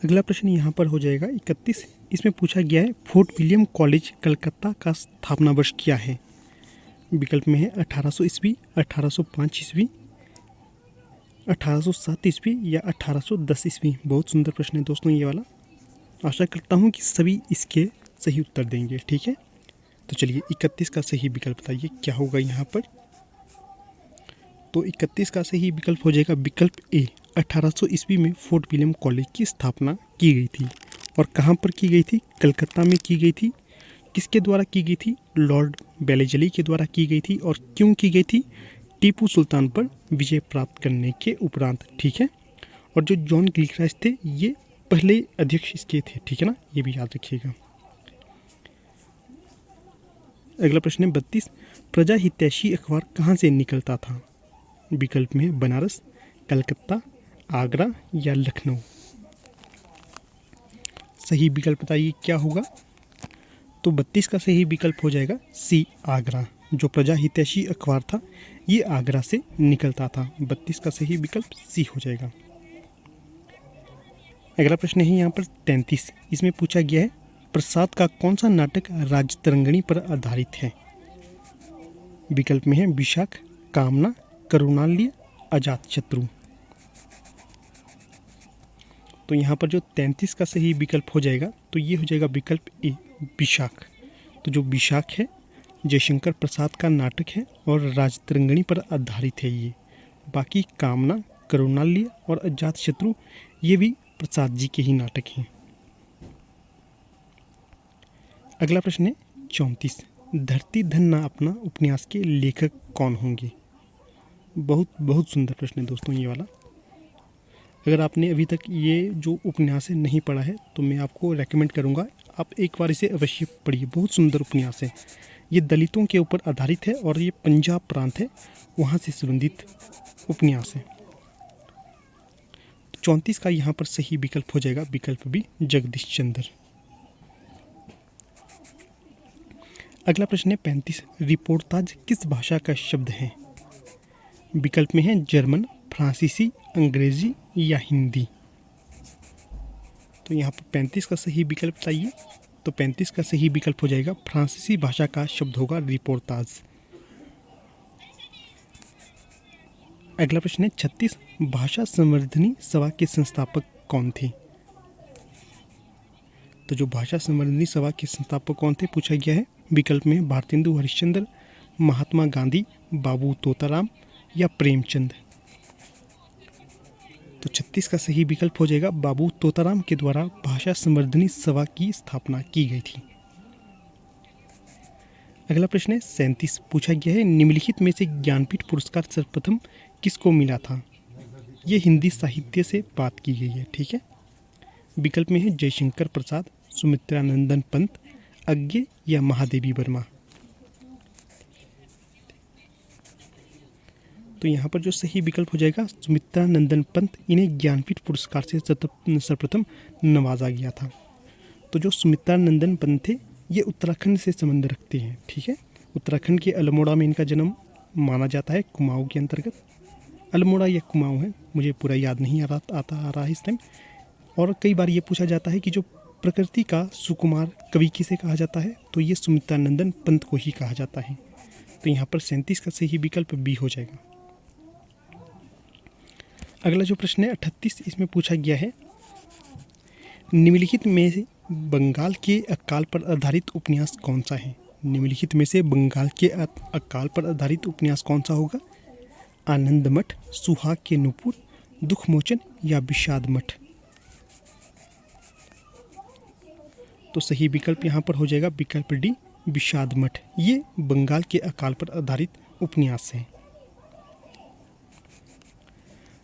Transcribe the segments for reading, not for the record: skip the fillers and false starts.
अगला प्रश्न यहाँ पर हो जाएगा 31। इसमें पूछा गया है फोर्ट विलियम कॉलेज कलकत्ता का स्थापना वर्ष क्या है। विकल्प में है 1800 ईस्वी, 1805 ईस्वी, 1807 ईस्वी या 1810 ईस्वी। बहुत सुंदर प्रश्न है दोस्तों ये वाला। आशा करता हूँ कि सभी इसके सही उत्तर देंगे। ठीक है, तो चलिए 31 का सही विकल्प बताइए क्या होगा यहाँ पर। तो 31 का सही विकल्प हो जाएगा विकल्प ए। 1800 ईस्वी में फोर्ट विलियम कॉलेज की स्थापना की गई थी। और कहाँ पर की गई थी? कलकत्ता में की गई थी। किसके द्वारा की गई थी? लॉर्ड वेलेस्ली के द्वारा की गई थी। और क्यों की गई थी? टीपू सुल्तान पर विजय प्राप्त करने के उपरांत। ठीक है, और जो जॉन गिलक्रास्ट थे ये पहले अध्यक्ष इसके थे। ठीक है ना, ये भी याद रखिएगा। अगला प्रश्न है 32। प्रजा हितैषी अखबार कहाँ से निकलता था? विकल्प में बनारस, कलकत्ता, आगरा या लखनऊ। सही विकल्प बताइए क्या होगा। तो 32 का सही विकल्प हो जाएगा सी, आगरा। जो प्रजा हितैषी अखबार था ये आगरा से निकलता था। 32 का सही विकल्प सी हो जाएगा। अगला प्रश्न है यहाँ पर 33। इसमें पूछा गया है प्रसाद का कौन सा नाटक राजतरंगिणी पर आधारित है। विकल्प में है विशाख, कामना, करुणालय, अजातशत्रु। तो यहाँ पर जो 33 का सही विकल्प हो जाएगा तो ये हो जाएगा विकल्प ए, विशाख। तो जो विशाख है जयशंकर प्रसाद का नाटक है और राजतरंगिणी पर आधारित है ये। बाकी कामना, करुणालय और अजातशत्रु ये भी प्रसाद जी के ही नाटक हैं। अगला प्रश्न है 34। धरती धन ना अपना उपन्यास के लेखक कौन होंगे। बहुत सुंदर प्रश्न है दोस्तों ये वाला। अगर आपने अभी तक ये जो उपन्यास है नहीं पढ़ा है तो मैं आपको रेकमेंड करूँगा आप एक बार इसे अवश्य पढ़िए। बहुत सुंदर उपन्यास है। ये दलितों के ऊपर आधारित है और ये पंजाब प्रांत है वहाँ से संबंधित उपन्यास है। 34 का यहाँ पर सही विकल्प हो जाएगा विकल्प बी, जगदीश चंद्र। अगला प्रश्न है 35। रिपोर्ताज किस भाषा का शब्द है। विकल्प में है जर्मन, फ्रांसीसी, अंग्रेजी या हिंदी। तो यहाँ पर 35 का सही विकल्प बताइए। तो 35 का सही विकल्प हो जाएगा फ्रांसीसी भाषा का शब्द होगा रिपोर्ताज। अगला प्रश्न है 36। भाषा संवर्धनी सभा के संस्थापक कौन थे। तो जो भाषा संवर्धनी सभा के संस्थापक कौन थे पूछा गया है। विकल्प में भारतेंदु हरिश्चंद्र, महात्मा गांधी, बाबू तोताराम या प्रेमचंद। तो 36 का सही विकल्प हो जाएगा बाबू तोताराम के द्वारा भाषा संवर्धनी सभा की स्थापना की गई थी। अगला प्रश्न है 37। पूछा गया है निम्नलिखित में से ज्ञानपीठ पुरस्कार सर्वप्रथम किसको मिला था। ये हिंदी साहित्य से बात की गई है। ठीक है, विकल्प में है जयशंकर प्रसाद, सुमित्रानंदन पंत, अज्ञे या महादेवी वर्मा। तो यहाँ पर जो सही विकल्प हो जाएगा सुमित्रानंदन पंत, इन्हें ज्ञानपीठ पुरस्कार से सर्वप्रथम नवाजा गया था। तो जो सुमित्रानंदन पंत थे ये उत्तराखंड से संबंध रखते हैं। ठीक है, उत्तराखंड के अल्मोड़ा में इनका जन्म माना जाता है, कुमाऊं के अंतर्गत। अल्मोड़ा या कुमाऊं है, मुझे पूरा याद नहीं आ रहा है इस टाइम। और कई बार ये पूछा जाता है कि जो प्रकृति का सुकुमार कवि किसे कहा जाता है, तो ये सुमित्रानंदन पंत को ही कहा जाता है। तो यहाँ पर 37 का सही विकल्प बी हो जाएगा। अगला जो प्रश्न है 38। इसमें पूछा गया है निम्नलिखित में से बंगाल के अकाल पर आधारित उपन्यास कौन सा है। निम्नलिखित में से बंगाल के अकाल पर आधारित उपन्यास कौन सा होगा। आनंद मठ, सुहाग के नूपुर, दुख मोचन या विषाद मठ। तो सही विकल्प यहाँ पर हो जाएगा विकल्प डी, विषाद मठ। ये बंगाल के अकाल पर आधारित उपन्यास है।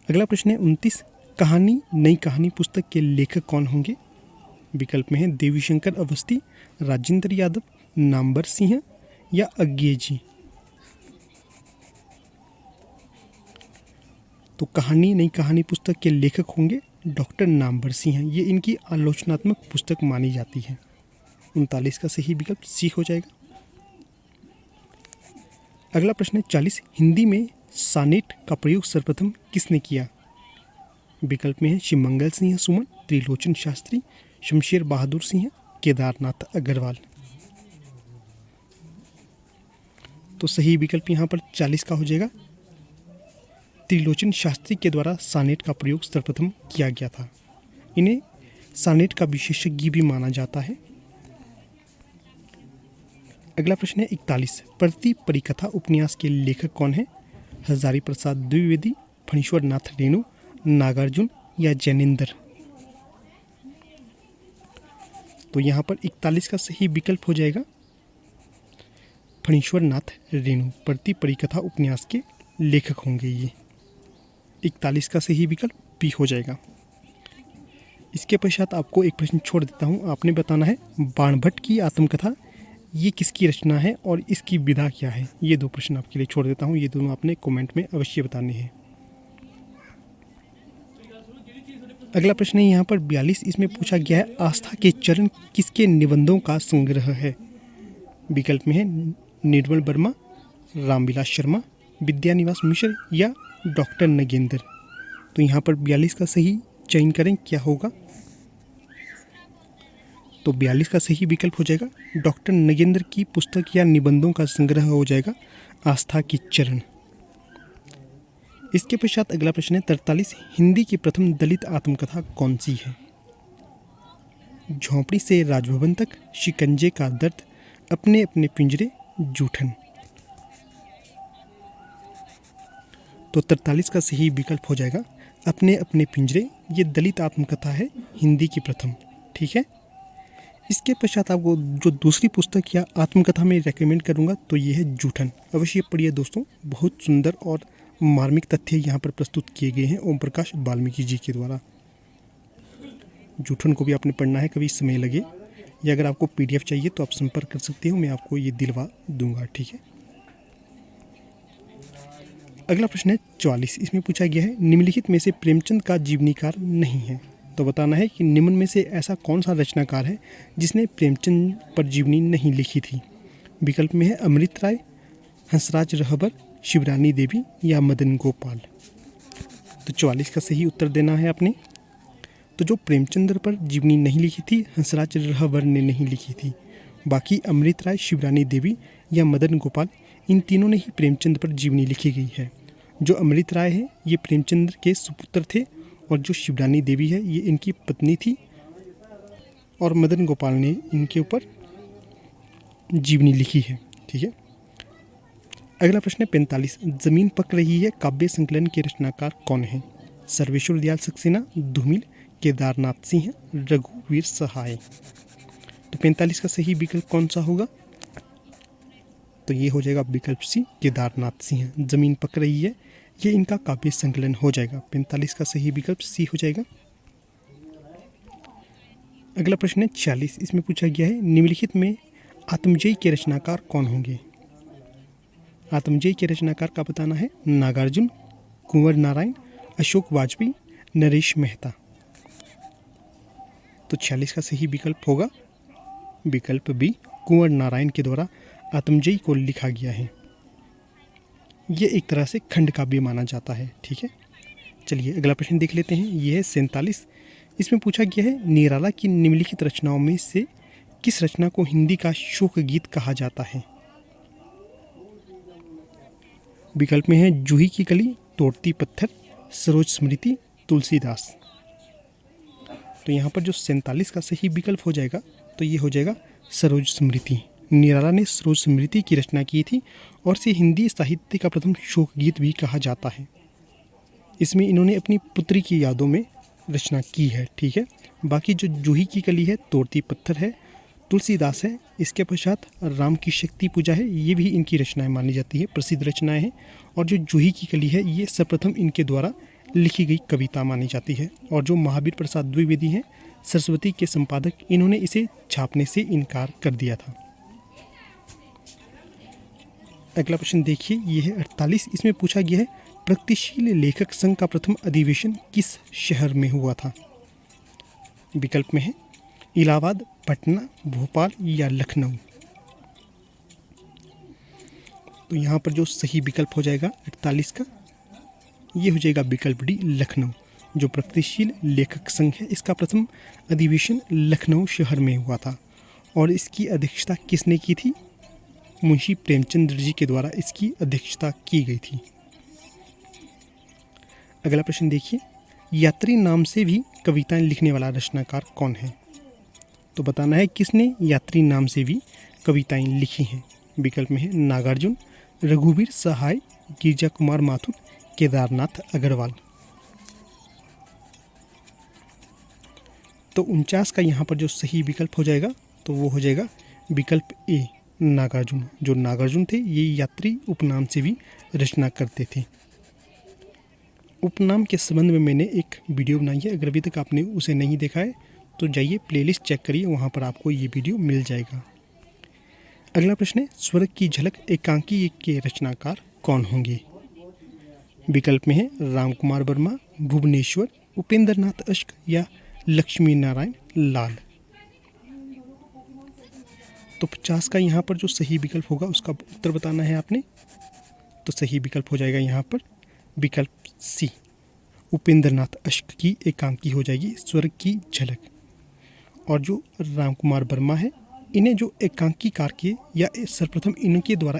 अगला प्रश्न है 29। कहानी नई कहानी पुस्तक के लेखक कौन होंगे। विकल्प में है देवीशंकर अवस्थी, राजेंद्र यादव, नामवर सिंह या अज्ञे जी। तो कहानी नई कहानी पुस्तक के लेखक होंगे डॉक्टर नामवर सिंह। ये इनकी आलोचनात्मक पुस्तक मानी जाती है। 39 का सही विकल्प सी हो जाएगा। अगला प्रश्न है 40। हिंदी में सानेट का प्रयोग सर्वप्रथम किसने किया। विकल्प में है शिवमंगल सिंह सुमन, त्रिलोचन शास्त्री, शमशेर बहादुर सिंह, केदारनाथ अग्रवाल। तो सही विकल्प यहाँ पर 40 का हो जाएगा। त्रिलोचन शास्त्री के द्वारा सानेट का प्रयोग सर्वप्रथम किया गया था। इन्हें सानेट का विशेषज्ञ भी माना जाता है। अगला प्रश्न है 41। प्रति परिकथा उपन्यास के लेखक कौन है? हजारी प्रसाद द्विवेदी, फणीश्वर नाथ रेणु, नागार्जुन या जैनेन्द्र। तो यहाँ पर 41 का सही विकल्प हो जाएगा फणीश्वर नाथ रेणु। प्रति परिकथा उपन्यास के लेखक होंगे ये। 41 का सही विकल्प बी हो जाएगा। इसके पश्चात आपको एक प्रश्न छोड़ देता हूँ, आपने बताना है बाणभट्ट की आत्मकथा ये किसकी रचना है और इसकी विधा क्या है। ये दो प्रश्न आपके लिए छोड़ देता हूँ, ये दोनों आपने कमेंट में अवश्य बताने हैं। अगला प्रश्न है यहाँ पर 42। इसमें पूछा गया है आस्था के चरण किसके निबंधों का संग्रह है? विकल्प में है निर्मल वर्मा, रामविलास शर्मा, विद्यानिवास मिश्र या डॉक्टर नगेंद्र। तो यहाँ पर 42 का सही चयन करें, क्या होगा? तो 42 का सही विकल्प हो जाएगा डॉक्टर नगेंद्र की पुस्तक या निबंधों का संग्रह हो जाएगा आस्था की चरण। इसके पश्चात अगला प्रश्न है 43। हिंदी की प्रथम दलित आत्मकथा कौन सी है? झोंपड़ी से राजभवन तक, शिकंजे का दर्द, अपने अपने पिंजरे, जूठन। तो 43 का सही विकल्प हो जाएगा अपने अपने पिंजरे। ये दलित आत्मकथा है हिंदी की प्रथम। ठीक है। इसके पश्चात आपको जो दूसरी पुस्तक या आत्मकथा में रेकमेंड करूंगा तो ये है जूठन। अवश्य पढ़िए दोस्तों, बहुत सुंदर और मार्मिक तथ्य यहाँ पर प्रस्तुत किए गए हैं ओम प्रकाश वाल्मीकि जी के द्वारा। जूठन को भी आपने पढ़ना है, कभी समय लगे, या अगर आपको PDF चाहिए तो आप संपर्क कर सकते हो, मैं आपको ये दिलवा दूंगा। ठीक है। अगला प्रश्न है 44। इसमें पूछा गया है निम्नलिखित में से प्रेमचंद का जीवनीकार नहीं है। तो बताना है कि निम्न में से ऐसा कौन सा रचनाकार है जिसने प्रेमचंद पर जीवनी नहीं लिखी थी। विकल्प में है अमृत राय, हंसराज रहबर, शिवरानी देवी या मदन गोपाल। तो 44 का सही उत्तर देना है आपने। तो जो प्रेमचंद्र पर जीवनी नहीं लिखी थी, हंसराज रहबर ने नहीं लिखी थी। बाकी अमृत राय, शिवरानी देवी या मदन गोपाल, इन तीनों ने ही प्रेमचंद पर जीवनी लिखी गई है। जो अमृत राय है ये प्रेमचंद्र के सुपुत्र थे और जो शिवरानी देवी है ये इनकी पत्नी थी और मदन गोपाल ने इनके ऊपर जीवनी लिखी है। ठीक है। अगला प्रश्न है 45। जमीन पक रही है काव्य संकलन के रचनाकार कौन है? सर्वेश्वर दयाल सक्सेना, धूमिल, केदारनाथ सिंह, रघुवीर सहाय। तो 45 का सही विकल्प कौन सा होगा? तो ये हो जाएगा विकल्प सी, केदारनाथ सिंह। जमीन पक रही है ये इनका काव्य संकलन हो जाएगा। 45 का सही विकल्प सी हो जाएगा। अगला प्रश्न है 46। इसमें पूछा गया है निम्नलिखित में आत्मजयी के रचनाकार कौन होंगे? आत्मजयी के रचनाकार का बताना है नागार्जुन, कुंवर नारायण, अशोक वाजपेयी, नरेश मेहता। तो 46 का सही विकल्प होगा विकल्प बी, कुंवर नारायण के द्वारा आत्मजयी को लिखा गया है। ये एक तरह से खंड काव्य माना जाता है। ठीक है। चलिए अगला प्रश्न देख लेते हैं। ये है 47। इसमें पूछा गया है निराला की निम्नलिखित रचनाओं में से किस रचना को हिंदी का शोक गीत कहा जाता है? विकल्प में है जूही की कली, तोड़ती पत्थर, सरोज स्मृति, तुलसीदास। तो यहाँ पर जो 47 का सही विकल्प हो जाएगा तो ये हो जाएगा सरोज स्मृति। निराला ने सरोज स्मृति की रचना की थी और इसे हिंदी साहित्य का प्रथम शोक गीत भी कहा जाता है। इसमें इन्होंने अपनी पुत्री की यादों में रचना की है। ठीक है। बाकी जो जूही की कली है, तोड़ती पत्थर है, तुलसीदास है, इसके पश्चात राम की शक्ति पूजा है, ये भी इनकी रचनाएं मानी जाती है, प्रसिद्ध रचनाएं हैं। और जो जूही की कली है ये सर्वप्रथम इनके द्वारा लिखी गई कविता मानी जाती है। और जो महावीर प्रसाद द्विवेदी हैं, सरस्वती के संपादक, इन्होंने इसे छापने से इनकार कर दिया था। अगला प्रश्न देखिए, ये है 48। इसमें पूछा गया है प्रगतिशील लेखक संघ का प्रथम अधिवेशन किस शहर में हुआ था? विकल्प में है इलाहाबाद, पटना, भोपाल या लखनऊ। तो यहाँ पर जो सही विकल्प हो जाएगा 48 का, ये हो जाएगा विकल्प डी, लखनऊ। जो प्रगतिशील लेखक संघ है, इसका प्रथम अधिवेशन लखनऊ शहर में हुआ था और इसकी अध्यक्षता किसने की थी? मुंशी प्रेमचंद्र जी के द्वारा इसकी अध्यक्षता की गई थी। अगला प्रश्न देखिए, यात्री नाम से भी कविताएं लिखने वाला रचनाकार कौन है? तो बताना है किसने यात्री नाम से भी कविताएं लिखी हैं। विकल्प में है नागार्जुन, रघुवीर सहाय, गिरजा कुमार माथुर, केदारनाथ अग्रवाल। तो 49 का यहाँ पर जो सही विकल्प हो जाएगा तो वो हो जाएगा विकल्प ए, नागार्जुन। जो नागार्जुन थे ये यात्री उपनाम से भी रचना करते थे। उपनाम के संबंध में मैंने एक वीडियो बनाई है, अगर अभी तक आपने उसे नहीं देखा है तो जाइए प्लेलिस्ट चेक करिए, वहाँ पर आपको ये वीडियो मिल जाएगा। अगला प्रश्न है, स्वर्ग की झलक एकांकी के रचनाकार कौन होंगे? विकल्प में है राम कुमार वर्मा, भुवनेश्वर, उपेंद्र नाथ अश्क या लक्ष्मी नारायण लाल। तो 50 का यहाँ पर जो सही विकल्प होगा उसका उत्तर बताना है आपने। तो सही विकल्प हो जाएगा यहाँ पर विकल्प सी, उपेंद्र नाथ अश्क की एकांकी हो जाएगी स्वर्ग की झलक। और जो राम कुमार वर्मा है, इन्हें जो एकांकीकार किए या सर्वप्रथम इनके द्वारा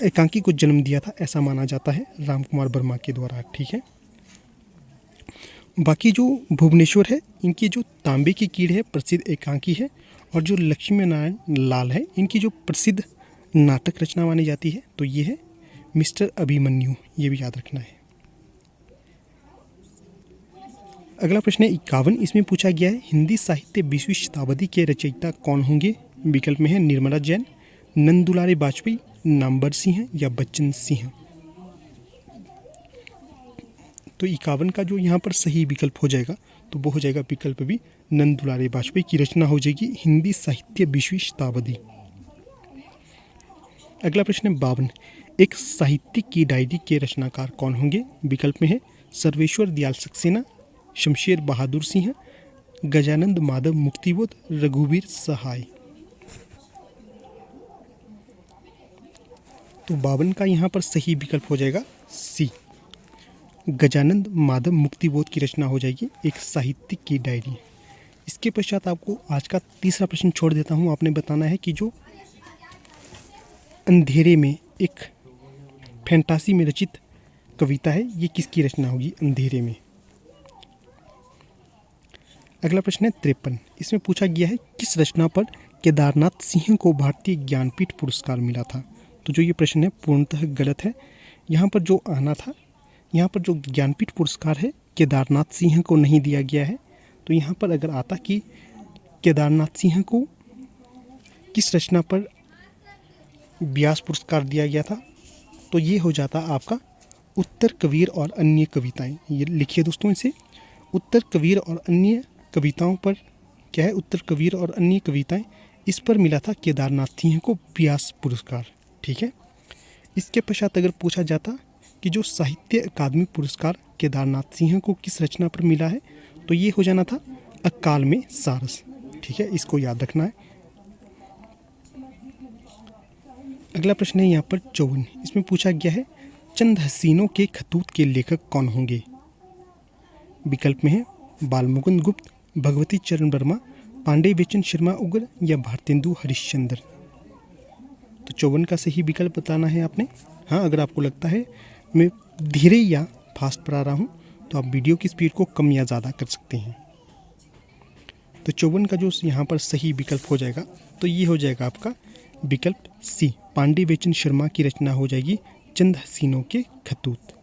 एकांकी को जन्म दिया था ऐसा माना जाता है, राम कुमार वर्मा के द्वारा। ठीक है, बाकी जो भुवनेश्वर है इनकी जो तांबे की कीड़ है प्रसिद्ध एकांकी है, और जो लक्ष्मी नारायण लाल है इनकी जो प्रसिद्ध नाटक रचना मानी जाती है तो ये है मिस्टर अभिमन्यु, ये भी याद रखना है। अगला प्रश्न है 51, इसमें पूछा गया है हिंदी साहित्य 20वीं शताब्दी के रचयिता कौन होंगे? विकल्प में है निर्मला जैन, नंदुलारे वाजपेयी, नामवर सिंह या बच्चन सिंह। तो 51 का जो यहाँ पर सही विकल्प हो जाएगा तो वो हो जाएगा विकल्प भी, नंदुलारे वाजपेयी की रचना हो जाएगी हिंदी साहित्य 20वीं शताब्दी। अगला प्रश्न है 52, एक साहित्यिक की डायरी के रचनाकार कौन होंगे? विकल्प में है सर्वेश्वर दयाल सक्सेना, शमशेर बहादुर सिंह, गजानंद माधव मुक्तिबोध, रघुवीर सहाय। तो 52 का यहाँ पर सही विकल्प हो जाएगा सी, गजानंद माधव मुक्तिबोध की रचना हो जाएगी एक साहित्यिक की डायरी। इसके पश्चात आपको आज का तीसरा प्रश्न छोड़ देता हूँ। आपने बताना है कि जो अंधेरे में एक फैंटासी में रचित कविता है ये किसकी रचना होगी अंधेरे में? अगला प्रश्न है 53, इसमें पूछा गया है किस रचना पर केदारनाथ सिंह को भारतीय ज्ञानपीठ पुरस्कार मिला था? तो जो ये प्रश्न है पूर्णतः गलत है। यहाँ पर जो आना था, यहाँ पर जो ज्ञानपीठ पुरस्कार है केदारनाथ सिंह को नहीं दिया गया है। तो यहाँ पर अगर आता कि केदारनाथ सिंह को किस रचना पर व्यास पुरस्कार दिया गया था तो ये हो जाता आपका उत्तर कबीर और अन्य कविताएं। ये लिखिए दोस्तों इसे, उत्तर कबीर और अन्य कविताओं पर क्या है, उत्तर कबीर और अन्य कविताएं, इस पर मिला था केदारनाथ सिंह को व्यास पुरस्कार। ठीक है, इसके पश्चात अगर पूछा जाता कि जो साहित्य अकादमी पुरस्कार केदारनाथ सिंह को किस रचना पर मिला है तो ये हो जाना था अकाल में सारस। ठीक है, इसको याद रखना है। अगला प्रश्न है यहाँ पर 54, इसमें पूछा गया है चंद हसीनों के खतूत के लेखक कौन होंगे? विकल्प में है बालमुकुंद गुप्त, भगवती चरण वर्मा, पांडे बेचन शर्मा उग्र या भारतेंदु हरिश्चंद्र। तो 54 का सही विकल्प बताना है आपने। हाँ, अगर आपको लगता है मैं धीरे या फास्ट पढ़ा रहा हूँ तो आप वीडियो की स्पीड को कम या ज़्यादा कर सकते हैं। तो 54 का जो यहाँ पर सही विकल्प हो जाएगा तो ये हो जाएगा आपका विकल्प सी, पांडे बेचन शर्मा की रचना हो जाएगी चंद हसीनों के खतूत।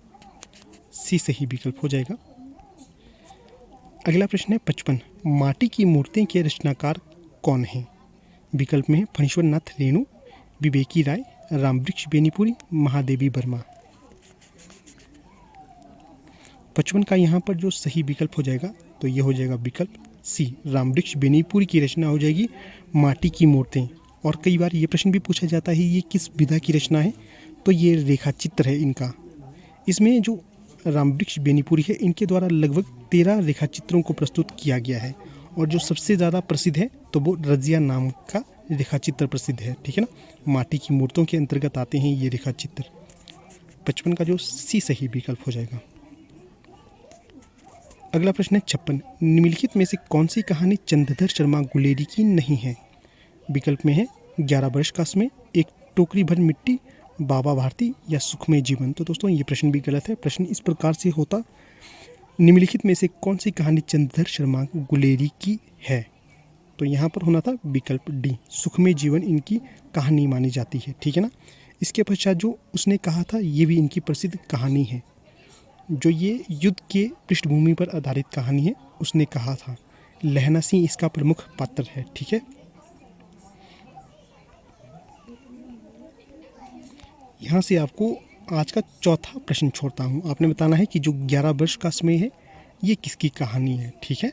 सी सही विकल्प हो जाएगा। अगला प्रश्न है 55, माटी की मूर्तियों के रचनाकार कौन हैं? विकल्प में है फणीश्वर नाथ रेणु, विवेकी राय, रामवृक्ष बेनीपुरी, महादेवी वर्मा। 55 का यहाँ पर जो सही विकल्प हो जाएगा तो ये हो जाएगा विकल्प सी, रामवृक्ष बेनीपुरी की रचना हो जाएगी माटी की मूर्तियाँ। और कई बार ये प्रश्न भी पूछा जाता है ये किस विधा की रचना है, तो ये रेखा चित्र है इनका। इसमें जो रामवृक्ष बेनीपुरी है इनके द्वारा लगभग 13 रेखा चित्रों को प्रस्तुत किया गया है, और जो सबसे ज़्यादा प्रसिद्ध है तो वो रजिया नाम का रेखा चित्र प्रसिद्ध है। ठीक है ना, माटी की मूर्तियों के अंतर्गत आते हैं ये रेखा चित्र। 55 का जो सी सही विकल्प हो जाएगा। अगला प्रश्न है 56, निम्नलिखित में से कौन सी कहानी चंद्रधर शर्मा गुलेरी की नहीं है? विकल्प में है 11 वर्ष का समय, एक टोकरी भर मिट्टी, बाबा भारती या सुखमय जीवन। तो दोस्तों ये प्रश्न भी गलत है। प्रश्न इस प्रकार से होता, निम्नलिखित में से कौन सी कहानी चंद्रधर शर्मा गुलेरी की है? तो यहाँ पर होना था विकल्प डी, सुखमय जीवन इनकी कहानी मानी जाती है, ठीक है ना। इसके पश्चात जो उसने कहा था ये भी इनकी प्रसिद्ध कहानी है, जो ये युद्ध के पृष्ठभूमि पर आधारित कहानी है। उसने कहा था, लहना सिंह इसका प्रमुख पात्र है, ठीक है। यहाँ से आपको आज का चौथा प्रश्न छोड़ता हूँ। आपने बताना है कि जो 11 वर्ष का समय है ये किसकी कहानी है, ठीक है।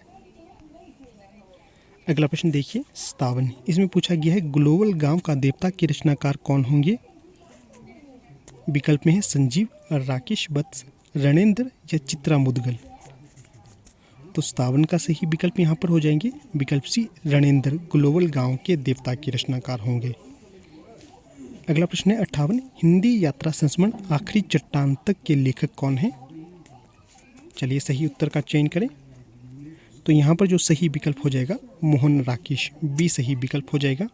अगला प्रश्न देखिए 57, इसमें पूछा गया है ग्लोबल गांव का देवता के रचनाकार कौन होंगे? विकल्प में है संजीव, राकेश वत्स, रणेंद्र या चित्रा मुदगल। तो 57 का सही विकल्प यहाँ पर हो जाएंगे विकल्प सी, रणेंद्र ग्लोबल गांव के देवता के रचनाकार होंगे। अगला प्रश्न है 58, हिंदी यात्रा संस्मरण आखिरी चट्टान तक के लेखक कौन है? चलिए सही उत्तर का चयन करें। तो यहाँ पर जो सही विकल्प हो जाएगा मोहन राकेश, बी सही विकल्प हो जाएगा।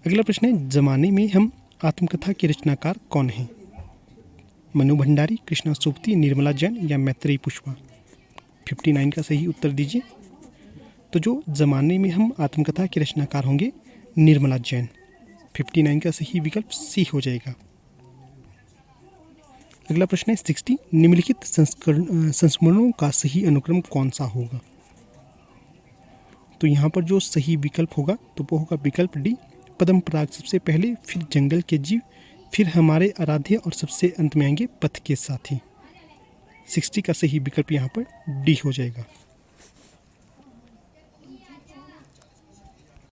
अगला प्रश्न है जमाने में हम आत्मकथा के रचनाकार कौन हैं? मनु भंडारी, कृष्णा सोबती, निर्मला जैन या मैत्रेयी पुष्पा। 59 का सही उत्तर दीजिए। तो जो जमाने में हम आत्मकथा के रचनाकार होंगे निर्मला जैन। 59 का सही विकल्प सी हो जाएगा। अगला प्रश्न है 60, निम्नलिखित संस्मरणों का सही अनुक्रम कौन सा होगा? तो यहाँ पर जो सही विकल्प होगा तो वो होगा विकल्प डी, पद्म पराग सबसे पहले, फिर जंगल के जीव, फिर हमारे आराध्य और सबसे अंत में आएंगे पथ के साथी। 60 का सही विकल्प यहाँ पर डी हो जाएगा।